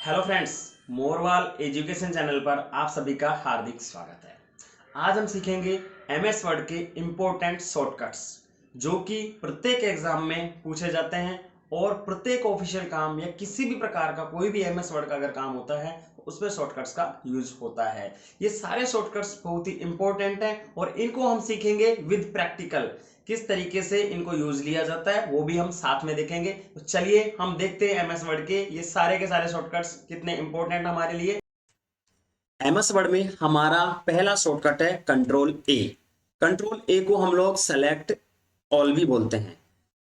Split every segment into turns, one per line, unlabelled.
Hello friends, Morwal education channel पर आप सभी का हार्दिक स्वागत है। आज हम सीखेंगे एमएस वर्ड के इम्पोर्टेंट शॉर्टकट्स जो कि प्रत्येक एग्जाम में पूछे जाते हैं और प्रत्येक ऑफिशियल काम या किसी भी प्रकार का कोई भी एमएस वर्ड का अगर काम होता है तो उसमें शॉर्टकट्स का यूज होता है। ये सारे शॉर्टकट्स बहुत ही इंपॉर्टेंट हैं और इनको हम सीखेंगे विद प्रैक्टिकल, किस तरीके से इनको यूज लिया जाता है वो भी हम साथ में देखेंगे। तो चलिए हम देखते हैं एमएस वर्ड के ये सारे के सारे शॉर्टकट्स कितने इंपॉर्टेंट हमारे लिए। एमएस वर्ड में हमारा पहला शॉर्टकट है कंट्रोल ए। कंट्रोल ए को हम लोग सेलेक्ट ऑल भी बोलते हैं।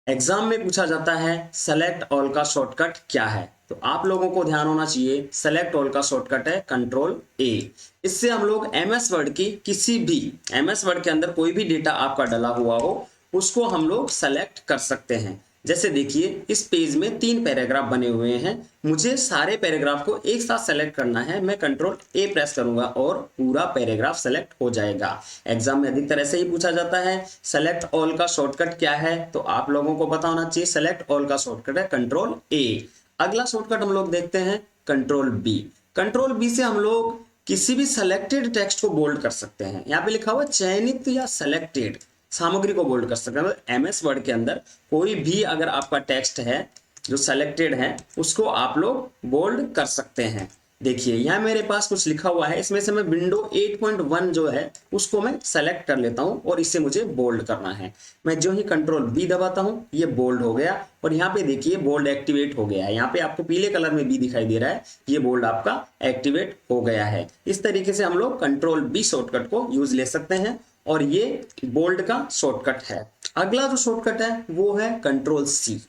एग्जाम में पूछा जाता है सेलेक्ट ऑल का शॉर्टकट क्या है, तो आप लोगों को ध्यान होना चाहिए सेलेक्ट ऑल का शॉर्टकट है कंट्रोल ए। इससे हम लोग एमएस वर्ड की किसी भी एमएस वर्ड के अंदर कोई भी डेटा आपका डला हुआ हो उसको हम लोग सेलेक्ट कर सकते हैं। जैसे देखिए इस पेज में 3 पैराग्राफ बने हुए हैं, मुझे सारे पैराग्राफ को एक साथ सेलेक्ट करना है। मैं कंट्रोल ए प्रेस करूंगा और पूरा पैराग्राफ सेलेक्ट हो जाएगा। एग्जाम में अधिकतर ऐसे ही पूछा जाता है सेलेक्ट ऑल का शॉर्टकट क्या है, तो आप लोगों को पता होना चाहिए सेलेक्ट ऑल का शॉर्टकट है कंट्रोल ए। अगला शॉर्टकट हम लोग देखते हैं कंट्रोल बी। कंट्रोल बी से हम लोग किसी भी सेलेक्टेड टेक्स्ट को बोल्ड कर सकते हैं। यहाँ पे लिखा हुआ चयनित या सेलेक्टेड सामग्री को बोल्ड कर सकते हैं। एमएस वर्ड के अंदर कोई भी अगर आपका टेक्स्ट है जो सेलेक्टेड है उसको आप लोग बोल्ड कर सकते हैं। देखिए यहाँ मेरे पास कुछ लिखा हुआ है, इसमें से मैं विंडो 8.1 जो है उसको मैं सेलेक्ट कर लेता हूं और इसे मुझे बोल्ड करना है। मैं जो ही कंट्रोल बी दबाता हूं ये बोल्ड हो गया और यहाँ पे देखिए बोल्ड एक्टिवेट हो गया है। यहाँ पे आपको पीले कलर में बी दिखाई दे रहा है, ये बोल्ड आपका एक्टिवेट हो गया है। इस तरीके से हम लोग कंट्रोल बी शॉर्टकट को यूज ले सकते हैं और ये बोल्ड का शॉर्टकट है। अगला जो शॉर्टकट है वो है कंट्रोल सी।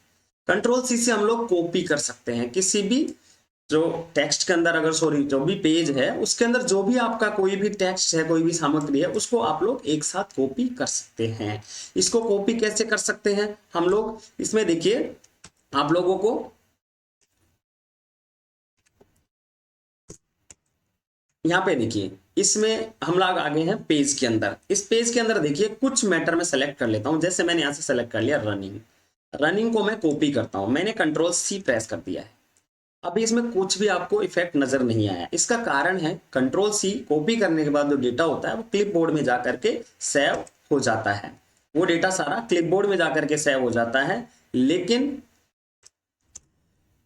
कंट्रोल सी से हम लोग कॉपी कर सकते हैं किसी भी जो टेक्स्ट के अंदर, अगर सॉरी जो भी पेज है उसके अंदर जो भी आपका कोई भी टेक्स्ट है कोई भी सामग्री है उसको आप लोग एक साथ कॉपी कर सकते हैं। इसको कॉपी कैसे कर सकते हैं हम लोग, इसमें देखिए आप लोगों को यहाँ पे देखिए इसमें हम लोग आगे हैं पेज के अंदर। इस पेज के अंदर देखिए कुछ मैटर में सेलेक्ट कर लेता हूं। जैसे मैंने यहां से सेलेक्ट कर लिया रनिंग, रनिंग को मैं कॉपी करता हूं। मैंने कंट्रोल सी प्रेस कर दिया है। अभी इसमें कुछ भी आपको इफेक्ट नजर नहीं आया। इसका कारण है कंट्रोल सी कॉपी करने के बाद जो डेटा होता है वो क्लिपबोर्ड में जाकर के सेव हो जाता है। वो डेटा सारा क्लिपबोर्ड में जाकर के सेव हो जाता है, लेकिन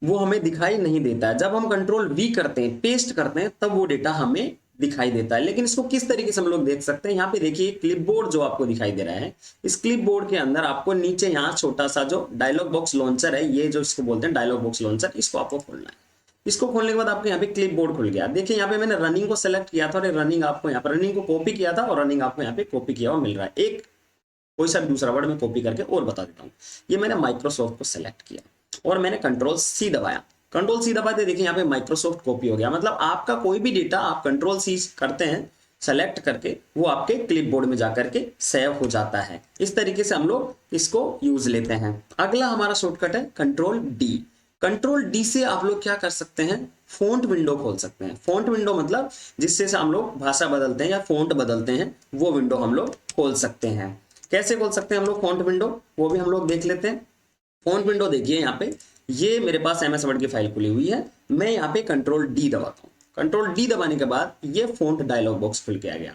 वो हमें दिखाई नहीं देता है। जब हम कंट्रोल वी करते हैं पेस्ट करते हैं तब वो डेटा हमें दिखाई देता है। लेकिन इसको किस तरीके से हम लोग देख सकते हैं, यहाँ पे देखिए क्लिपबोर्ड जो आपको दिखाई दे रहा है, इस क्लिपबोर्ड के अंदर आपको नीचे यहाँ छोटा सा जो डायलॉग बॉक्स लॉन्चर है, ये जो इसको बोलते हैं डायलॉग बॉक्स लॉन्चर, इसको आपको खोलना है। इसको खोलने के बाद आपको यहाँ पे क्लिपबोर्ड खुल गया। देखिए यहाँ पे मैंने रनिंग को सेलेक्ट किया था और रनिंग आपको यहाँ पर रनिंग को कॉपी किया था और रनिंग आपको यहाँ पे कॉपी किया हुआ मिल रहा है। एक कोई सा भी दूसरा वर्ड में कॉपी करके और बता देता हूँ। ये मैंने माइक्रोसॉफ्ट को सेलेक्ट किया और मैंने कंट्रोल सी दबाया। कंट्रोल सी दबाते देखिए यहाँ पे माइक्रोसॉफ्ट कॉपी हो गया। मतलब आपका कोई भी डेटा आप कंट्रोल सी करते हैं सेलेक्ट करके वो आपके क्लिपबोर्ड में जाकर के सेव हो जाता है। इस तरीके से हम लोग इसको यूज लेते हैं। अगला हमारा शॉर्टकट है कंट्रोल डी। कंट्रोल डी से आप लोग क्या कर सकते हैं, फॉन्ट विंडो खोल सकते हैं। फॉन्ट विंडो मतलब जिससे से हम लोग भाषा बदलते हैं या फॉन्ट बदलते हैं, वो विंडो हम लोग खोल सकते हैं। कैसे खोल सकते हैं हम लोग फॉन्ट विंडो, वो भी हम लोग देख लेते हैं। फॉन्ट विंडो देखिए यहाँ पे ये मेरे पास एमएस वर्ड की फाइल खुली हुई है। मैं यहाँ पे कंट्रोल डी दबाता हूँ। कंट्रोल डी दबाने के बाद ये फॉन्ट डायलॉग बॉक्स खुल के आ गया।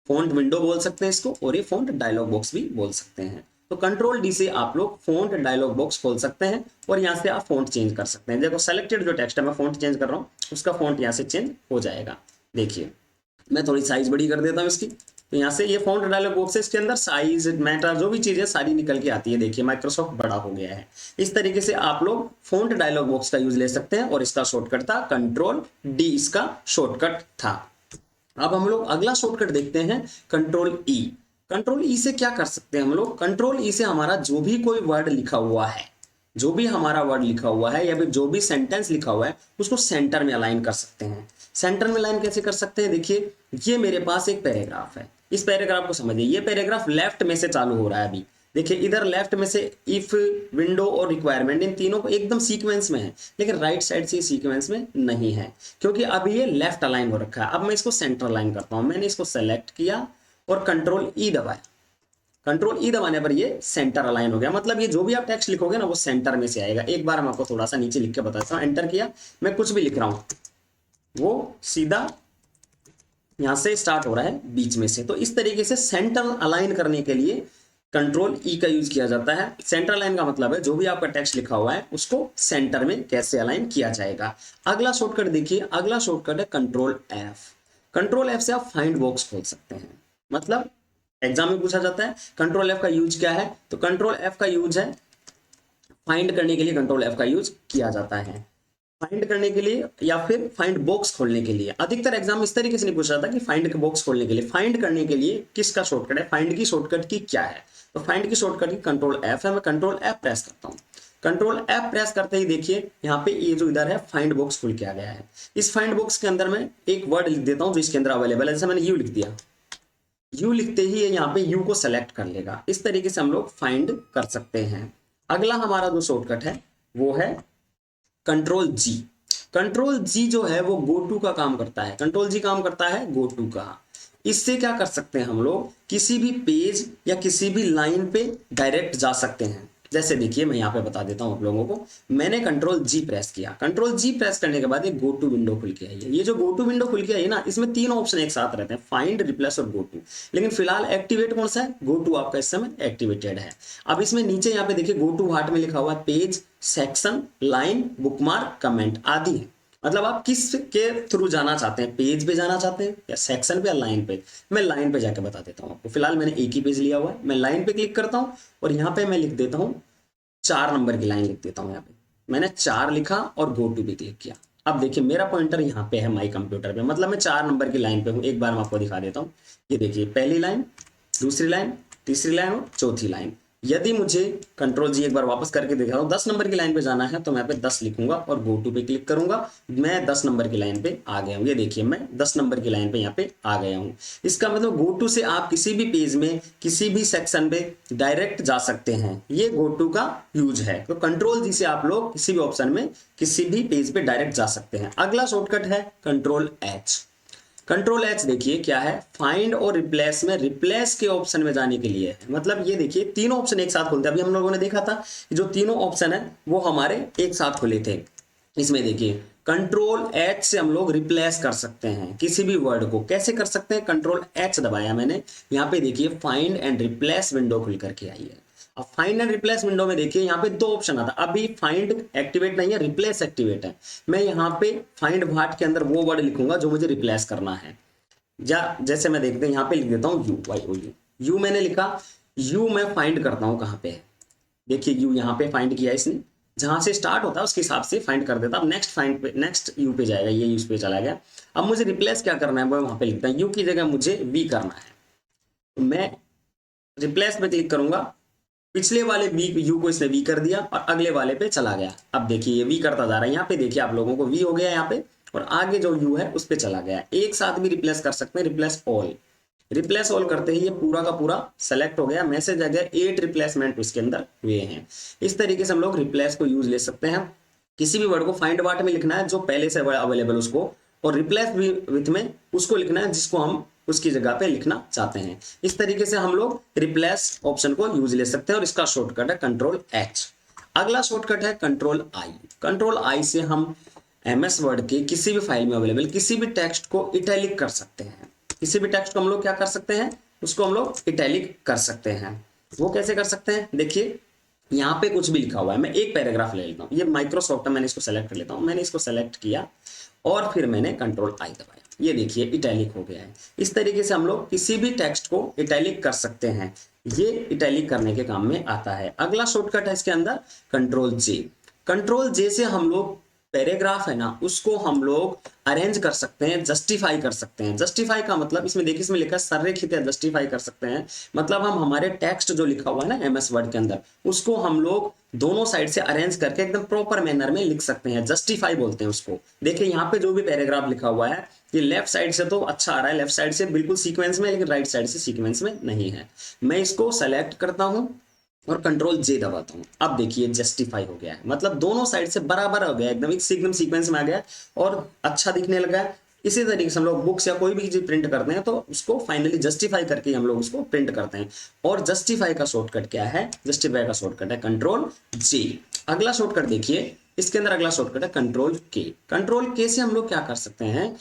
फॉन्ट विंडो बोल सकते हैं इसको और ये फॉन्ट डायलॉग बॉक्स भी बोल सकते हैं। तो कंट्रोल डी से आप लोग फॉन्ट डायलॉग बॉक्स खोल सकते हैं और यहाँ से आप फॉन्ट चेंज कर सकते हैं। देखो सेलेक्टेड जो टेक्स्ट है मैं फॉन्ट चेंज कर रहा हूँ, उसका फॉन्ट यहाँ से चेंज हो जाएगा। देखिए मैं थोड़ी साइज बड़ी कर देता हूँ इसकी, तो यहाँ से ये फॉन्ट डायलॉग बॉक्स है, इसके अंदर साइज मैटर जो भी चीजें सारी निकल के आती है। देखिए माइक्रोसॉफ्ट बड़ा हो गया है। इस तरीके से आप लोग फॉन्ट डायलॉग बॉक्स का यूज ले सकते हैं और इसका शॉर्टकट था कंट्रोल डी, इसका शॉर्टकट था। अब हम लोग अगला शॉर्टकट देखते हैं कंट्रोल ई। कंट्रोल ई से क्या कर सकते हैं हम लोग, कंट्रोल ई से हमारा जो भी कोई वर्ड लिखा हुआ है, जो भी हमारा वर्ड लिखा हुआ है या फिर जो भी सेंटेंस लिखा हुआ है उसको सेंटर में अलाइन कर सकते हैं। सेंटर में अलाइन कैसे कर सकते हैं, देखिए ये मेरे पास एक पैराग्राफ है। इस पैराग्राफ को समझिए, ये पैराग्राफ लेफ्ट में से चालू हो रहा है। अभी देखिए इधर लेफ्ट में से इफ, विंडो और रिक्वायरमेंट इन तीनों को एकदम सीक्वेंस में है, लेकिन राइट साइड से सीक्वेंस में नहीं है क्योंकि अभी ये लेफ्ट अलाइन हो रखा है। अब मैं इसको सेंटर अलाइन करता हूं। मैंने इसको सेलेक्ट किया और कंट्रोल ई दबाया। कंट्रोल ई दबाने पर ये सेंटर अलाइन हो गया। मतलब ये जो भी आप टेक्स्ट लिखोगे ना वो सेंटर में से आएगा। एक बार मैं आपको थोड़ा सा नीचे लिख के बताता हूँ। एंटर किया, मैं कुछ भी लिख रहा हूँ वो सीधा यहां से स्टार्ट हो रहा है बीच में से। तो इस तरीके से सेंटर अलाइन करने के लिए कंट्रोल ई का यूज किया जाता है। सेंटर अलाइन का मतलब है जो भी आपका टेक्स्ट लिखा हुआ है उसको सेंटर में कैसे अलाइन किया जाएगा। अगला शॉर्टकट देखिए, अगला शॉर्टकट है कंट्रोल एफ। कंट्रोल एफ से आप फाइंड बॉक्स खोल सकते हैं। मतलब एग्जाम में पूछा जाता है कंट्रोल एफ का यूज क्या है, तो कंट्रोल एफ का यूज है फाइंड करने के लिए। कंट्रोल एफ का यूज किया जाता है फाइंड करने के लिए या फिर फाइंड बॉक्स खोलने के लिए। अधिकतर एग्जाम इस तरीके से नहीं पूछा जाता कि फाइंड बॉक्स खोलने के लिए। फाइंड करने के लिए किसका शॉर्टकट है, फाइंड की शॉर्टकट की क्या है, तो फाइंड की शॉर्टकट की कंट्रोल एफ है। मैं कंट्रोल एफ प्रेस करता हूँ। कंट्रोल एफ प्रेस करते ही देखिए यहाँ पे ये जो इधर है फाइंड बॉक्स खुल के आ गया है। इस फाइंड बॉक्स के अंदर मैं एक वर्ड लिख देता हूँ जो इसके अंदर अवेलेबल है। जैसे मैंने यू लिख दिया, यू लिखते ही यहाँ पे यू को सेलेक्ट कर लेगा। इस तरीके से हम लोग फाइंड कर सकते हैं। अगला हमारा जो शॉर्टकट है वो है कंट्रोल जी। कंट्रोल जी जो है वो गो टू का काम करता है। कंट्रोल जी काम करता है गो टू का। इससे क्या कर सकते हैं हम लोग, किसी भी पेज या किसी भी लाइन पे डायरेक्ट जा सकते हैं। जैसे देखिए मैं यहाँ पे बता देता हूँ आप लोगों को। मैंने कंट्रोल जी प्रेस किया, कंट्रोल जी प्रेस करने के बाद एक गो टू विंडो खुल के आई है। ये जो गो टू विंडो खुल के आई है ना, इसमें तीन ऑप्शन एक साथ रहते हैं, फाइंड, रिप्लेस और गो टू। लेकिन फिलहाल एक्टिवेट कौन सा है, गो टू आपका इस समय एक्टिवेटेड है। अब इसमें नीचे यहाँ पे देखिए गो टू हार्ट में लिखा हुआ है page, section, line, bookmark, comment आदि है। मतलब आप किस के थ्रू जाना चाहते हैं, पेज पे जाना चाहते हैं या सेक्शन पे या लाइन पे। मैं लाइन पे जाके बता देता हूँ आपको। फिलहाल मैंने एक ही पेज लिया हुआ है, मैं लाइन पे क्लिक करता हूँ और यहाँ पे मैं लिख देता हूँ 4 नंबर की लाइन लिख देता हूँ। यहाँ पे मैंने 4 लिखा और गो टू भी क्लिक किया। अब देखिए मेरा पॉइंटर यहाँ पे है माई कंप्यूटर पे, मतलब मैं 4 नंबर की लाइन पे हूँ। एक बार मैं आपको दिखा देता हूँ। ये देखिए पहली लाइन, दूसरी लाइन, तीसरी लाइन और चौथी लाइन। यदि मुझे कंट्रोल जी एक बार वापस करके दिखा हूँ 10 नंबर की लाइन पे जाना है तो मैं यहाँ पे 10 लिखूंगा और गो टू पे क्लिक करूंगा। मैं 10 नंबर की लाइन पे आ गया हूँ। ये देखिए मैं 10 नंबर की लाइन पे यहाँ पे आ गया हूँ। इसका मतलब गो टू से आप किसी भी पेज में किसी भी सेक्शन पे डायरेक्ट जा सकते हैं। ये गो टू का यूज है। तो कंट्रोल जी से आप लोग किसी भी ऑप्शन में किसी भी पेज पे डायरेक्ट जा सकते हैं। अगला शॉर्टकट है कंट्रोल एच। कंट्रोल एच देखिए क्या है, फाइंड और रिप्लेस में रिप्लेस के ऑप्शन में जाने के लिए है। मतलब ये देखिए तीनों ऑप्शन एक साथ खुलते हैं। अभी हम लोगों ने देखा था जो तीनों ऑप्शन है वो हमारे एक साथ खुले थे। इसमें देखिए कंट्रोल एच से हम लोग रिप्लेस कर सकते हैं किसी भी वर्ड को। कैसे कर सकते हैं, कंट्रोल एच दबाया मैंने, यहाँ पे देखिए फाइंड एंड रिप्लेस विंडो खुल करके आई है। अब फाइंड एंड रिप्लेस विंडो में देखिए यहाँ पे 2 ऑप्शन आता है। अभी फाइंड एक्टिवेट नहीं है, रिप्लेस एक्टिवेट है। मैं यहाँ पे फाइंड भाट के अंदर वो वर्ड लिखूंगा जो मुझे रिप्लेस करना है। जैसे मैं देखते हैं यहाँ पे लिख देता हूँ U, Y O U. U मैंने लिखा, यू मैं फाइंड करता हूँ कहाँ पे है। देखिए यू यहाँ पे फाइंड किया इसने, जहां से स्टार्ट होता है उसके हिसाब से फाइंड कर देता। अब नेक्स्ट फाइंड पे, नेक्स्ट यू पे जाएगा, ये यूज पे चला गया। अब मुझे रिप्लेस क्या करना है वो वहां पे लिखता है, यू की जगह मुझे वी करना है। तो मैं रिप्लेस पे क्लिक करूंगा, पिछले वाले वी यू को इसने वी कर दिया और अगले वाले पे चला गया। अब देखिए ये वी करता जा रहा है। यहाँ पे देखिए आप लोगों को वी हो गया यहाँ पे और आगे जो यू है उस पे चला गया। एक साथ भी रिप्लेस कर सकते हैं, रिप्लेस ऑल। रिप्लेस ऑल करते ही ये पूरा का पूरा सेलेक्ट हो गया। मैसेज आ गया 8 रिप्लेसमेंट इसके अंदर हुए हैं। इस तरीके से हम लोग रिप्लेस को यूज ले सकते हैं। किसी भी वर्ड को फाइंड वाट में लिखना है जो पहले से अवेलेबल उसको, और रिप्लेस विथ में उसको लिखना है जिसको हम उसकी जगह पे लिखना चाहते हैं। इस तरीके से हम लोग रिप्लेस ऑप्शन को यूज ले सकते हैं और इसका शॉर्टकट है कंट्रोल एच। अगला शॉर्टकट है कंट्रोल आई। कंट्रोल आई से हम एमएस वर्ड के किसी भी फाइल में अवेलेबल किसी भी टेक्स्ट को इटैलिक कर सकते हैं। किसी भी टेक्स्ट को हम लोग क्या कर सकते हैं, उसको हम लोग इटैलिक कर सकते हैं। वो कैसे कर सकते हैं, देखिए यहाँ पे कुछ भी लिखा हुआ है। मैं एक पैराग्राफ ले लेता हूँ, ये माइक्रोसॉफ्ट है, मैंने इसको सेलेक्ट कर लेता हूँ। मैंने इसको सेलेक्ट किया और फिर मैंने कंट्रोल आई दबाया, ये देखिए इटैलिक हो गया है। इस तरीके से हम लोग किसी भी टेक्स्ट को इटैलिक कर सकते हैं। ये इटैलिक करने के काम में आता है। अगला शॉर्टकट है इसके अंदर कंट्रोल जे। कंट्रोल जे से हम लोग पैराग्राफ है ना उसको हम लोग अरेंज कर सकते हैं, जस्टिफाई कर सकते हैं। जस्टिफाई का मतलब इसमें देखिए, इसमें लिखा है संरेखित है, जस्टिफाई कर सकते हैं। मतलब हम हमारे टेक्स्ट जो लिखा हुआ है ना एमएस वर्ड के अंदर, उसको हम लोग दोनों साइड से अरेंज करके एकदम प्रॉपर मैनर में लिख सकते हैं। जस्टिफाई बोलते हैं उसको। देखिए यहाँ पे जो भी पैराग्राफ लिखा हुआ है ये लेफ्ट साइड से तो अच्छा आ रहा है, लेफ्ट साइड से बिल्कुल सीक्वेंस में, लेकिन राइट साइड से सीक्वेंस में नहीं है। मैं इसको सेलेक्ट करता हूं और कंट्रोल जे दबाता हूं। अब देखिए जस्टिफाई हो गया है, मतलब दोनों साइड से बराबर हो गया, एकदम एकदम सीक्वेंस में आ गया और अच्छा दिखने लगा है। इसी तरीके से हम लोग बुक्स या कोई भी चीज प्रिंट करते हैं तो उसको फाइनली जस्टिफाई करके हम लोग उसको प्रिंट करते हैं। और जस्टिफाई का शॉर्टकट क्या है? जस्टिफाई का शॉर्टकट है कंट्रोल जे। अगला शॉर्टकट देखिए, इसके अंदर अगला शॉर्टकट है कंट्रोल के। कंट्रोल के से हम लोग क्या कर सकते हैं?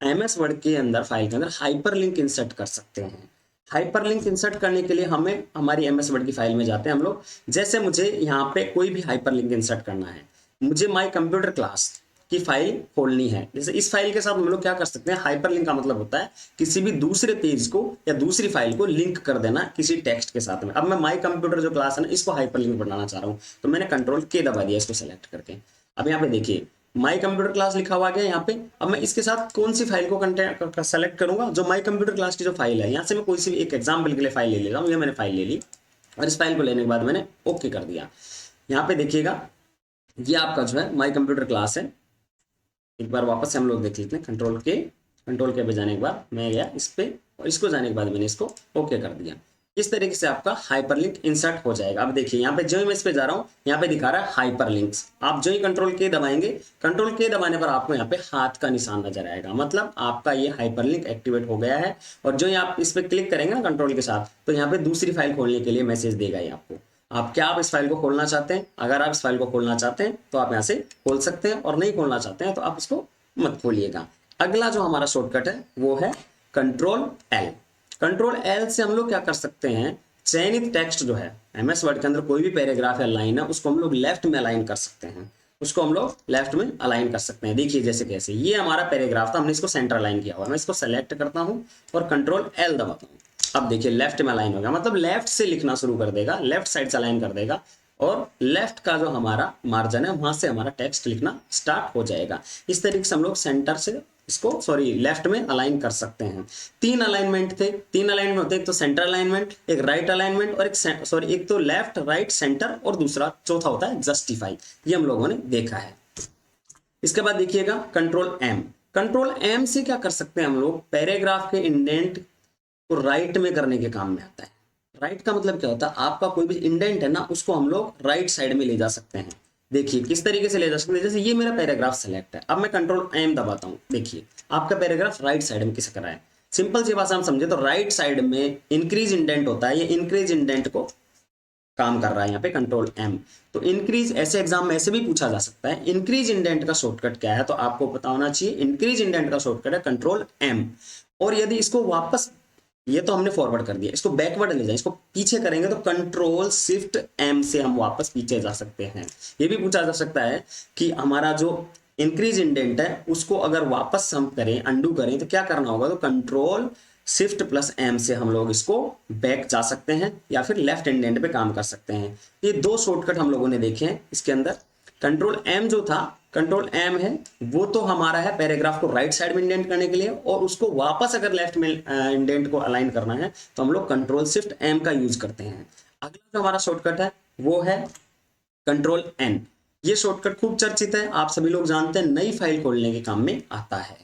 एमएस वर्ड के अंदर फाइल के अंदर हाइपरलिंक इंसर्ट कर सकते हैं। हाइपरलिंक इंसर्ट करने के लिए हमें हमारी एमएस वर्ड की फाइल में जाते हैं हम लोग। जैसे मुझे यहाँ पे कोई भी हाइपरलिंक इंसर्ट करना है, मुझे माय कंप्यूटर क्लास की फाइल खोलनी है। जैसे इस फाइल के साथ हम लोग क्या कर सकते हैं? हाइपरलिंक का मतलब होता है किसी भी दूसरे पेज को या दूसरी फाइल को लिंक कर देना किसी टेक्स्ट के साथ में। अब मैं माय कंप्यूटर जो क्लास है ना, इसको हाइपरलिंक बनाना चाह रहा हूँ, तो मैंने कंट्रोल के दबा दिया इसको सेलेक्ट करके। अब यहाँ पे देखिए माई कंप्यूटर क्लास लिखा हुआ गया यहाँ पे। अब मैं इसके साथ कौन सी फाइल को सेलेक्ट करूंगा? जो माई कंप्यूटर क्लास की जो फाइल है, यहाँ से मैं कोई सी एक एग्जाम्पल के लिए फाइल ले लेता हूँ। ये मैंने फाइल ले ली और इस फाइल को लेने के बाद मैंने ओके कर दिया। यहाँ पे देखिएगा ये आपका जो है माई कंप्यूटर क्लास है। एक बार वापस से हम लोग देख लेते हैं। कंट्रोल के पे जाने के बाद मैं गया इस पे और इसको जाने के बाद मैंने इसको ओके कर दिया। इस तरीके से आपका हाइपरलिंक इंसर्ट हो जाएगा। अब देखिए यहाँ पे जो मैं इस पे जा रहा हूँ, यहाँ पे दिखा रहा है हाइपरलिंक्स। आप जो ही कंट्रोल के दबाएंगे, कंट्रोल के दबाने पर आपको यहाँ पे हाथ का निशान नजर आएगा, मतलब आपका ये हाइपरलिंक एक्टिवेट हो गया है। और जो ही आप इस पे क्लिक करेंगे ना कंट्रोल के साथ, तो यहाँ पे दूसरी फाइल खोलने के लिए मैसेज देगा ये आपको। आप इस फाइल को खोलना चाहते हैं? अगर आप इस फाइल को खोलना चाहते हैं तो आप यहाँ से खोल सकते हैं, और नहीं खोलना चाहते हैं तो आप इसको मत खोलिएगा। अगला जो हमारा शॉर्टकट है वो है कंट्रोल एल। कंट्रोल एल से हम लोग क्या कर सकते हैं? चयनित टेक्स्ट जो है एमएस वर्ड के अंदर, कोई भी पैराग्राफ या लाइन है, उसको हम लोग लेफ्ट में अलाइन कर सकते हैं। उसको हम लोग लेफ्ट में अलाइन कर सकते हैं। देखिए जैसे कैसे, ये हमारा पैराग्राफ था, हमने इसको सेंटर अलाइन किया हुआ है। मैं इसको सेलेक्ट करता हूँ और कंट्रोल एल दबाता हूँ। अब देखिए लेफ्ट में अलाइन हो गया, मतलब लेफ्ट से लिखना शुरू कर देगा, लेफ्ट साइड से अलाइन कर देगा, और लेफ्ट का जो हमारा मार्जिन है वहां से हमारा टेक्स्ट लिखना स्टार्ट हो जाएगा। इस तरीके से हम लोग सेंटर से इसको लेफ्ट में अलाइन कर सकते हैं। 3 अलाइनमेंट थे, 3 अलाइनमेंट होते हैं, एक तो सेंटर अलाइनमेंट, एक राइट अलाइनमेंट, और एक तो लेफ्ट राइट सेंटर, और दूसरा चौथा होता है जस्टिफाई। ये हम लोगों ने देखा है। इसके बाद देखिएगा कंट्रोल एम। कंट्रोल एम से क्या कर सकते हैं हम लोग? पैराग्राफ के इंडेंट को राइट में करने के काम में आता है। राइट का मतलब क्या होता है? आपका कोई भी इंडेंट है ना, उसको हम लोग राइट साइड में ले जा सकते हैं। देखिए किस तरीके से ले जा सकते हैं। जैसे ये मेरा पैराग्राफ सेलेक्ट है, अब मैं कंट्रोल एम दबाता हूँ। देखिए आपका पैराग्राफ राइट साइड में किस रहा है। सिंपल सी भाषा हम समझे तो राइट साइड में इंक्रीज इंडेंट होता है, ये इंक्रीज इंडेंट को काम कर रहा है यहाँ पे कंट्रोल एम। तो इंक्रीज ऐसे एग्जाम में ऐसे भी पूछा जा सकता है, इंक्रीज इंडेंट का शॉर्टकट क्या है? तो आपको पता होना चाहिए इंक्रीज इंडेंट का शॉर्टकट है कंट्रोल एम। और यदि इसको वापस, ये तो हमने फॉरवर्ड कर दिया, इसको बैकवर्ड ले जाए, इसको पीछे करेंगे तो कंट्रोल शिफ्ट एम से हम वापस पीछे जा सकते हैं। ये भी पूछा जा सकता है कि हमारा जो इंक्रीज इंडेंट है उसको अगर वापस हम करें, अंडू करें, तो क्या करना होगा? तो कंट्रोल शिफ्ट प्लस एम से हम लोग इसको बैक जा सकते हैं, या फिर लेफ्ट इंडेंट पे काम कर सकते हैं। ये 2 शॉर्टकट हम लोगों ने देखे हैं इसके अंदर। कंट्रोल एम जो था, कंट्रोल एम है, वो तो हमारा है पैराग्राफ को राइट साइड में इंडेंट करने के लिए, और उसको वापस अगर लेफ्ट में इंडेंट को अलाइन करना है तो हम लोग कंट्रोल शिफ्ट एम का यूज करते हैं। अगला जो हमारा शॉर्टकट है वो है कंट्रोल एन। ये शॉर्टकट खूब चर्चित है, आप सभी लोग जानते हैं, नई फाइल खोलने के काम में आता है।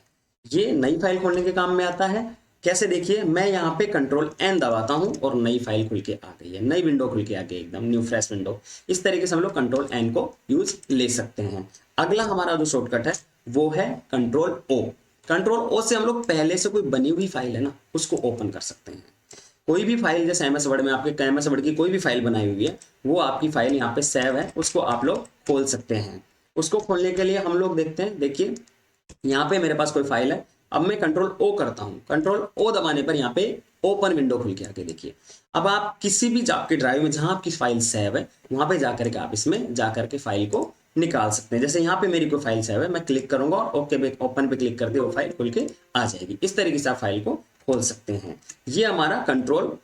ये नई फाइल खोलने के काम में आता है। कैसे? देखिए मैं यहाँ पे कंट्रोल एन दबाता हूँ और नई फाइल खुल के आ गई है, नई विंडो खुल के आ गई, एकदम न्यू फ्रेश विंडो। इस तरीके से हम लोग कंट्रोल एन को यूज ले सकते हैं। अगला हमारा जो शॉर्टकट है वो है कंट्रोल ओ। कंट्रोल ओ से हम लोग पहले से कोई बनी हुई फाइल है ना, उसको ओपन कर सकते हैं। कोई भी फाइल, जैसे एमएस वर्ड में आपके एमएस वर्ड की कोई भी फाइल बनाई हुई है, वो आपकी फाइल यहाँ पे सेव है, उसको आप लोग खोल सकते हैं। उसको खोलने के लिए हम लोग देखते हैं, देखिए यहाँ पे मेरे पास कोई फाइल है। अब मैं कंट्रोल ओ करता हूँ, कंट्रोल ओ दबाने पर यहाँ पे ओपन विंडो खुल के आके देखिए। अब आप किसी भी आपके ड्राइव में जहां आपकी फाइल सेव है, वहां पे जाकर के आप इसमें जाकर के फाइल को निकाल सकते हैं। जैसे यहाँ पे मेरी कोई फाइल सेव है, मैं क्लिक करूंगा और ओके पे, ओपन पे क्लिक कर दिया, वो फाइल खुल के आ जाएगी। इस तरीके से आप फाइल को खोल सकते हैं। ये हमारा कंट्रोल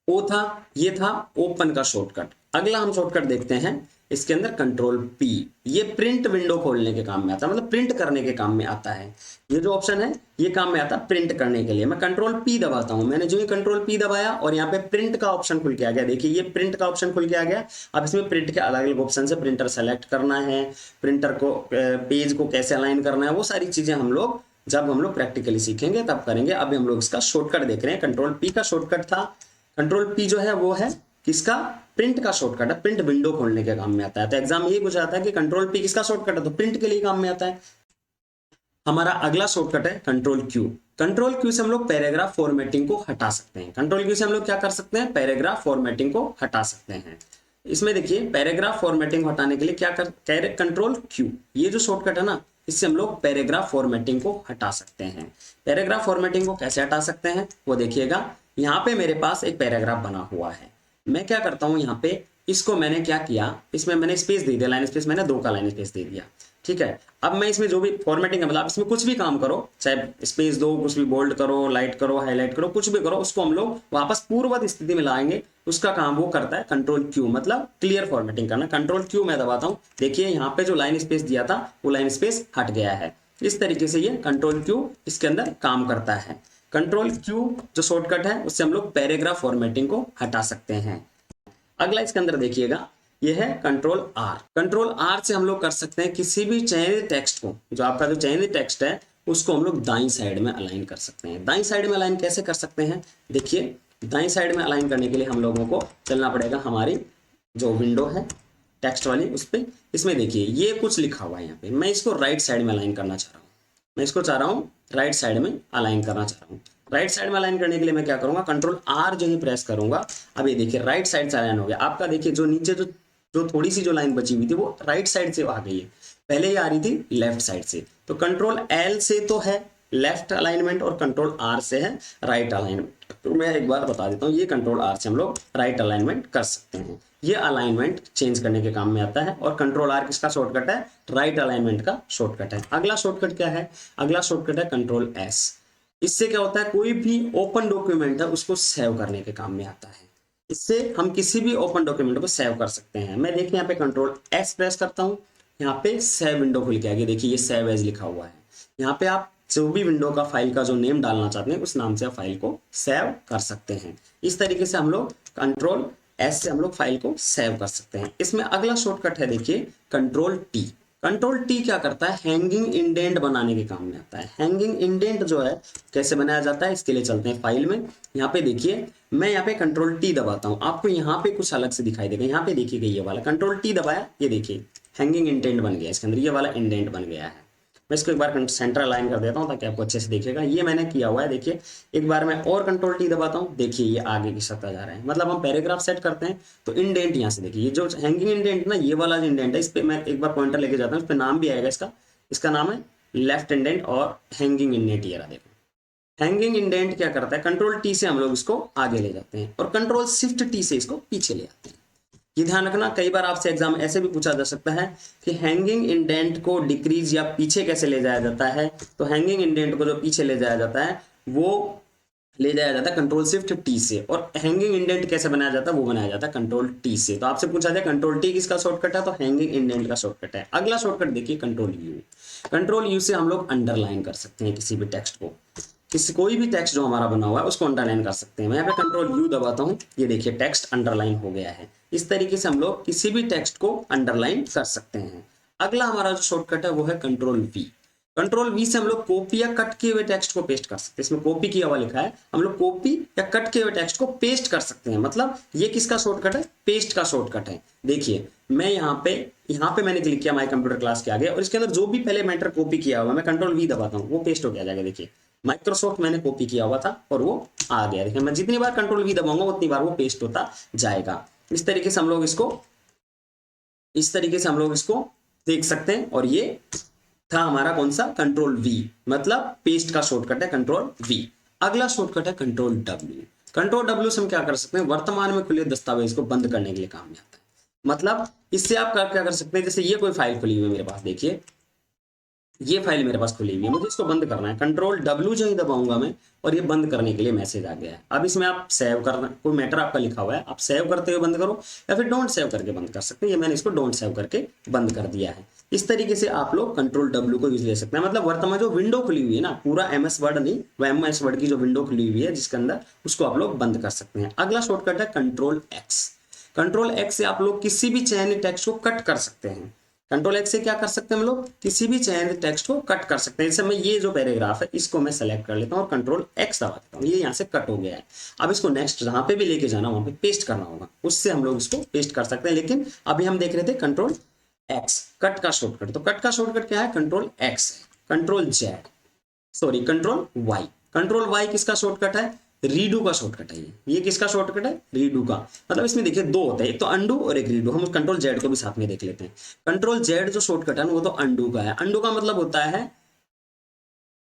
ओ था, ये था ओपन का शॉर्टकट। अगला हम शॉर्टकट देखते हैं इसके अंदर कंट्रोल पी। ये प्रिंट विंडो खोलने के काम में आता है, मतलब प्रिंट करने के काम में आता है। ये जो ऑप्शन है ये काम में आता है प्रिंट करने के लिए। मैं कंट्रोल पी दबाता हूं, मैंने जो ही कंट्रोल पी दबाया और यहाँ पे प्रिंट का ऑप्शन खुल के आ गया। देखिए ये प्रिंट का ऑप्शन खुल के आ गया। अब इसमें प्रिंट के अलग अलग ऑप्शन है, प्रिंटर सेलेक्ट करना है, प्रिंटर को पेज को कैसे अलाइन करना है, वो सारी चीजें हम लोग जब हम लोग प्रैक्टिकली सीखेंगे तब करेंगे। अभी हम लोग इसका शॉर्टकट देख रहे हैं। कंट्रोल पी का शॉर्टकट था। कंट्रोल पी जो है वो है किसका? प्रिंट का शॉर्टकट है, प्रिंट विंडो खोलने के काम में आता है। तो एग्जाम ये पूछा जाता है कि कंट्रोल पी किसका शॉर्टकट है, तो प्रिंट के लिए काम में आता है। हमारा अगला शॉर्टकट है कंट्रोल क्यू। कंट्रोल क्यू से हम लोग पैराग्राफ फॉर्मेटिंग को हटा सकते हैं। कंट्रोल क्यू से हम लोग क्या कर सकते हैं, पैराग्राफ फॉर्मेटिंग को हटा सकते हैं। इसमें देखिए पैराग्राफ फॉर्मेटिंग हटाने के लिए क्या कर कंट्रोल क्यू, ये जो शॉर्टकट है ना, इससे हम लोग पैराग्राफ फॉर्मेटिंग को हटा सकते हैं। पैराग्राफ फॉर्मेटिंग को कैसे हटा सकते हैं वो देखिएगा। यहाँ पे मेरे पास एक पैराग्राफ बना हुआ है, मैं क्या करता हूँ यहाँ पे इसको मैंने क्या किया, इसमें मैंने स्पेस दे दिया, लाइन स्पेस मैंने 2 का लाइन स्पेस दे दिया, ठीक है। अब मैं इसमें जो भी फॉर्मेटिंग है, मतलब इसमें कुछ भी काम करो, चाहे स्पेस दो, कुछ भी बोल्ड करो, लाइट करो, हाईलाइट करो, कुछ भी करो, उसको हम लोग वापस पूर्ववत स्थिति में लाएंगे। उसका काम वो करता है कंट्रोल क्यू, मतलब क्लियर फॉर्मेटिंग करना। कंट्रोल क्यू मैं दबाता हूँ, देखिए यहाँ पे जो लाइन स्पेस दिया था वो लाइन स्पेस हट गया है। इस तरीके से ये कंट्रोल क्यू इसके अंदर काम करता है। कंट्रोल क्यू जो शॉर्टकट है उससे हम लोग पैराग्राफ फॉर्मेटिंग को हटा सकते हैं। अगला इसके अंदर देखिएगा, ये है कंट्रोल आर। कंट्रोल आर से हम लोग कर सकते हैं किसी भी चयनित टेक्स्ट को, जो आपका जो चयनित टेक्स्ट है उसको हम लोग दाईं साइड में अलाइन कर सकते हैं। दाईं साइड में अलाइन कैसे कर सकते हैं, देखिए दाईं साइड में अलाइन करने के लिए हम लोगों को चलना पड़ेगा हमारी जो विंडो है टेक्स्ट वाली, उस पर। इसमें देखिए ये कुछ लिखा हुआ है यहाँ पे, मैं इसको राइट साइड में अलाइन करना चाह रहा हूँ। मैं इसको चाह रहा हूँ राइट साइड में अलाइन करना चाह रहा हूँ। राइट साइड में अलाइन करने के लिए मैं क्या करूंगा, कंट्रोल आर जो ही प्रेस करूंगा। अब ये देखिए राइट साइड से अलाइन हो गया। आपका देखिए जो नीचे जो थोड़ी सी जो लाइन बची हुई थी वो राइट साइड से आ गई है, पहले ये आ रही थी लेफ्ट साइड से। तो कंट्रोल एल से तो है लेफ्ट अलाइनमेंट और कंट्रोल आर से है राइट अलाइनमेंट। तो मैं एक बार बता देता हूँ, ये कंट्रोल आर से हम लोग राइट अलाइनमेंट कर सकते हैं। ये अलाइनमेंट चेंज करने के काम में आता है। और कंट्रोल आर किसका शॉर्टकट है, राइट अलाइनमेंट का शॉर्टकट है। अगला शॉर्टकट क्या है, अगला शॉर्टकट है कंट्रोल एस। इससे क्या होता है, कोई भी ओपन डॉक्यूमेंट है उसको सेव करने के काम में आता है। इससे हम किसी भी ओपन डॉक्यूमेंट को सेव कर सकते हैं। मैं देखिए यहाँ पे कंट्रोल एस प्रेस करता हूँ, यहाँ पे सेव विंडो खुल के आ गई। देखिए ये सेव एज लिखा हुआ है। यहाँ पे आप जो भी विंडो का फाइल का जो नेम डालना चाहते हैं उस नाम से आप फाइल को सेव कर सकते हैं। इस तरीके से हम लोग कंट्रोल एस से हम लोग फाइल को सेव कर सकते हैं। इसमें अगला शॉर्टकट है देखिए कंट्रोल टी। कंट्रोल टी क्या करता है, हैंगिंग इंडेंट बनाने के काम में आता है। हैंगिंग इंडेंट जो है कैसे बनाया जाता है, इसके लिए चलते हैं फाइल में। यहाँ पे देखिए मैं यहाँ पे कंट्रोल टी दबाता हूँ, आपको यहाँ पे कुछ अलग से दिखाई देगा। यहाँ पे देखिएगा ये वाला कंट्रोल टी दबाया, ये देखिए हैंगिंग इंडेंट बन गया, इसके अंदर ये वाला इंडेंट बन गया है। मैं इसको एक बार सेंटर अलाइन कर देता हूँ ताकि आपको अच्छे से दिखेगा। ये मैंने किया हुआ है, देखिए एक बार मैं और कंट्रोल टी दबाता हूँ, देखिए ये आगे की सतह जा रहा है। मतलब हम पैराग्राफ सेट करते हैं तो इंडेंट यहाँ से देखिए, ये जो हैंगिंग इंडेंट ना, ये वाला जो इंडेंट है, इस पर मैं एक बार पॉइंटर लेके जाता हूँ, इस पर नाम भी आएगा इसका। इसका नाम है लेफ्ट इंडेंट और हैंगिंग इंडेंट। ये रहा देखो, हैंगिंग इंडेंट क्या करता है, कंट्रोल टी से हम लोग इसको आगे ले जाते हैं और कंट्रोल शिफ्ट टी से इसको पीछे ले आते हैं। ये ध्यान रखना, कई बार आपसे एग्जाम ऐसे भी पूछा जा सकता है कि हैंगिंग इंडेंट को डिक्रीज या पीछे कैसे ले जाया जाता है। तो हैंगिंग इंडेंट को जो पीछे ले जाया जाता है वो ले जाया जाता है कंट्रोल शिफ्ट टी से, और हैंगिंग इंडेंट कैसे बनाया जाता है वो बनाया जाता है कंट्रोल टी से। तो आपसे पूछा जाए कंट्रोल टी किसका शॉर्टकट है, तो हैंगिंग इंडेंट का शॉर्टकट है। अगला शॉर्टकट देखिए कंट्रोल यू। कंट्रोल यू से हम लोग अंडरलाइन कर सकते हैं किसी भी टेक्स्ट को, कोई भी टेक्स्ट जो हमारा बना हुआ है उसको अंडरलाइन कर सकते हैं। मैं यहाँ पे कंट्रोल यू दबाता हूँ, ये देखिए टेक्स्ट अंडरलाइन हो गया है। इस तरीके से हम लोग किसी भी टेक्स्ट को अंडरलाइन कर सकते हैं। अगला हमारा जो शॉर्टकट है वो है कंट्रोल वी। कंट्रोल वी से हम लोग कॉपी या कट किए हुए टेक्स्ट को पेस्ट कर सकते हैं। इसमें कॉपी किया हुआ लिखा है, हम लोग कॉपी या कट किए हुए टेक्स्ट को पेस्ट कर सकते हैं। मतलब ये किसका शॉर्टकट है, पेस्ट का शॉर्टकट है। देखिए मैं यहाँ पे मैंने क्लिक किया माई कंप्यूटर क्लास के आगे, और इसके अंदर जो भी पहले मैटर कॉपी किया हुआ मैं कंट्रोल वी दबाता हूँ, वो पेस्ट हो गया जाएगा। देखिए माइक्रोसॉफ्ट मैंने कॉपी किया हुआ था और वो आ गया। देखिए मैं जितनी बार कंट्रोल वी दबाऊंगा उतनी बार वो पेस्ट होता जाएगा। इस तरीके से हम लोग इसको देख सकते हैं। और ये था हमारा कौन सा, कंट्रोल वी, मतलब पेस्ट का शॉर्टकट है कंट्रोल वी। अगला शॉर्टकट है कंट्रोल डब्ल्यू। कंट्रोल डब्ल्यू से हम क्या कर सकते हैं, वर्तमान में खुले दस्तावेज को बंद करने के लिए काम में आता है। मतलब इससे आप क्या कर सकते हैं, जैसे ये कोई फाइल खुली हुई है मेरे पास, देखिए ये फाइल मेरे पास खुली हुई है, मुझे इसको बंद करना है। कंट्रोल डब्ल्यू जो ही दबाऊंगा मैं, और ये बंद करने के लिए मैसेज आ गया है। अब इसमें आप सेव करना, कोई मैटर आपका लिखा हुआ है, आप सेव करते हुए बंद करो या फिर डोंट सेव करके बंद कर सकते हैं। ये मैंने इसको डोंट सेव करके बंद कर दिया है। इस तरीके से आप लोग कंट्रोल डब्ल्यू को यूज ले सकते हैं। मतलब वर्तमान जो विंडो खुली हुई है ना, पूरा MS वर्ड नहीं, वो MS वर्ड की जो विंडो खुली हुई है जिसके अंदर, उसको आप लोग बंद कर सकते हैं। अगला शॉर्टकट है कंट्रोल एक्स। कंट्रोल एक्स से आप लोग किसी भी चयनित टेक्स्ट को कट कर सकते हैं। कंट्रोल एक्स से क्या कर सकते हैं हम लोग, किसी भी चयनित टेक्स्ट को कट कर सकते हैं। जैसे मैं ये जो पैराग्राफ है इसको मैं सेलेक्ट कर लेता हूँ और कंट्रोल एक्स दबा देता हूँ, ये यहाँ से कट हो गया है। अब इसको नेक्स्ट जहाँ पे भी लेके जाना वहाँ पे पेस्ट करना होगा, उससे हम लोग इसको पेस्ट कर सकते हैं। लेकिन अभी हम देख रहे थे कंट्रोल एक्स, कट का शॉर्टकट। तो कट का शॉर्टकट क्या है, कंट्रोल एक्स है। Control z, sorry control y. Control y किसका शॉर्टकट है? रीडू का शॉर्टकट है ये किसका शॉर्टकट है? रीडू का। मतलब इसमें देखिए दो होते हैं, एक तो अंडू और एक रीडू। हम उस कंट्रोल जेड को भी साथ में देख लेते हैं। कंट्रोल जेड जो शॉर्टकट है वो तो अंडू का है। अंडू का मतलब होता है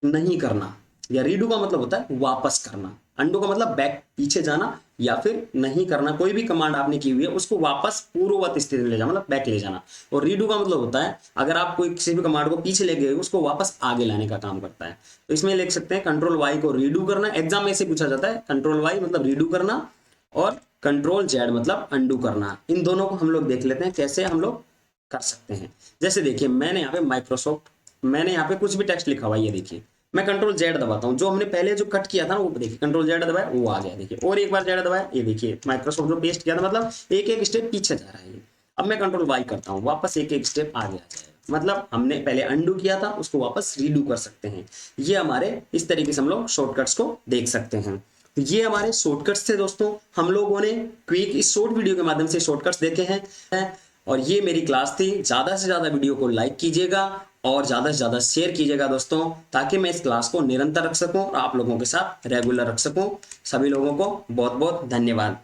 नहीं करना, या रीडू का मतलब होता है वापस करना। अंडू का मतलब बैक, पीछे जाना, या फिर नहीं करना। कोई भी कमांड आपने की हुई है उसको वापस पूर्ववत स्थिति में ले जाना, मतलब बैक ले जाना। और रीडू का मतलब होता है अगर आप कोई किसी भी कमांड को पीछे ले गए उसको वापस आगे लाने का काम करता है। तो इसमें लिख सकते हैं कंट्रोल वाई को रीडू करना। एग्जाम में से पूछा जाता है, कंट्रोल वाई मतलब रीडू करना और कंट्रोल जेड मतलब अंडू करना। इन दोनों को हम लोग देख लेते हैं कैसे हम लोग कर सकते हैं। जैसे देखिए मैंने यहाँ पे माइक्रोसॉफ्ट, मैंने यहाँ पे कुछ भी टेक्स्ट लिखा हुआ है, ये देखिए मैं कंट्रोल जेड दबाता हूँ, जो हमने पहले जो कट किया था ना वो देखिए कंट्रोल जेड दबाया वो आ गया। देखिए और एक बार जेड दबाया, ये देखिए माइक्रोसॉफ्ट जो पेस्ट किया था, मतलब एक एक स्टेप पीछे जा रहा है ये। अब मैं कंट्रोल वाई करता हूँ, वापस एक एक स्टेप आगे आ जाएगा। मतलब हमने पहले अंडू किया था उसको वापस रीडू कर सकते हैं। ये हमारे इस तरीके से हम लोग शॉर्टकट्स को देख सकते हैं। तो ये हमारे शॉर्टकट्स थे दोस्तों। हम लोगों ने क्विक इस शॉर्ट वीडियो के माध्यम से शॉर्टकट्स देखे हैं। और ये मेरी क्लास थी। ज़्यादा से ज़्यादा वीडियो को लाइक कीजिएगा और ज़्यादा से ज़्यादा शेयर कीजिएगा दोस्तों, ताकि मैं इस क्लास को निरंतर रख सकूं और आप लोगों के साथ रेगुलर रख सकूं। सभी लोगों को बहुत बहुत धन्यवाद।